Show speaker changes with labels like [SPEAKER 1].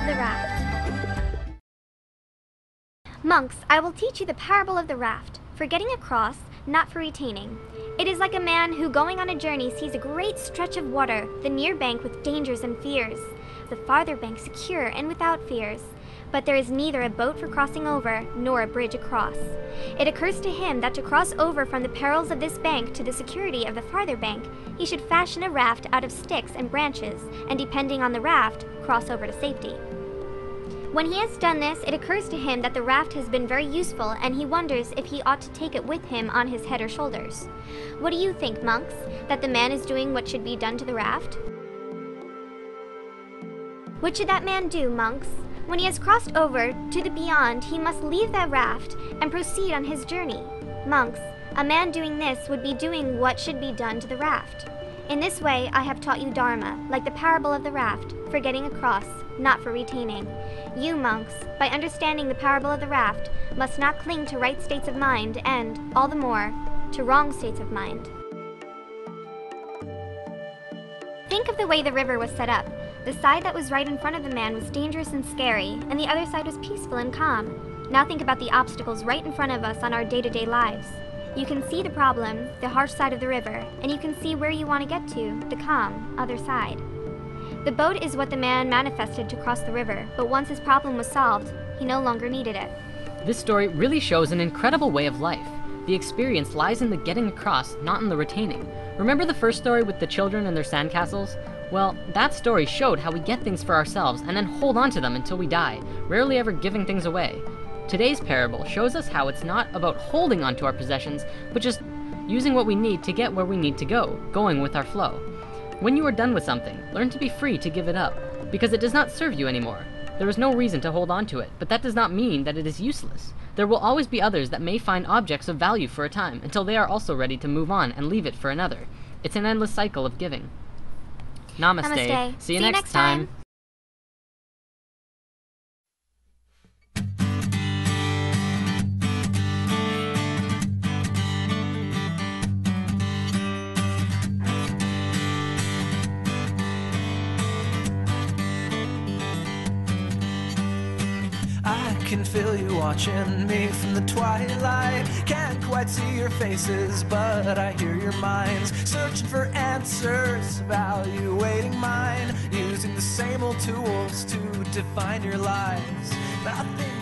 [SPEAKER 1] the raft. Monks, I will teach you the parable of the raft, for getting across, not for retaining. It is like a man who, going on a journey, sees a great stretch of water, the near bank with dangers and fears, the farther bank secure and without fears. But there is neither a boat for crossing over, nor a bridge across. It occurs to him that to cross over from the perils of this bank to the security of the farther bank, he should fashion a raft out of sticks and branches, and depending on the raft, cross over to safety. When he has done this, it occurs to him that the raft has been very useful, and he wonders if he ought to take it with him on his head or shoulders. What do you think, monks? That the man is doing what should be done to the raft? What should that man do, monks? When he has crossed over to the beyond, he must leave that raft and proceed on his journey. Monks, a man doing this would be doing what should be done to the raft. In this way, I have taught you Dharma, like the parable of the raft, for getting across, not for retaining. You, monks, by understanding the parable of the raft, must not cling to right states of mind and, all the more, to wrong states of mind. Think of the way the river was set up. The side that was right in front of the man was dangerous and scary, and the other side was peaceful and calm. Now think about the obstacles right in front of us on our day-to-day lives. You can see the problem, the harsh side of the river, and you can see where you want to get to, the calm, other side. The boat is what the man manifested to cross the river, but once his problem was solved, he no longer needed it.
[SPEAKER 2] This story really shows an incredible way of life. The experience lies in the getting across, not in the retaining. Remember the first story with the children and their sandcastles? Well, that story showed how we get things for ourselves and then hold on to them until we die, rarely ever giving things away. Today's parable shows us how it's not about holding on to our possessions, but just using what we need to get where we need to go, going with our flow. When you are done with something, learn to be free to give it up, because it does not serve you anymore. There is no reason to hold on to it, but that does not mean that it is useless. There will always be others that may find objects of value for a time, until they are also ready to move on and leave it for another. It's an endless cycle of giving. Namaste.
[SPEAKER 1] Namaste.
[SPEAKER 2] See you next time.
[SPEAKER 3] I can feel you watching me from the twilight. Can't quite see your faces, but I hear your minds searching for answers, evaluating mine, using the same old tools to define your lives. Nothing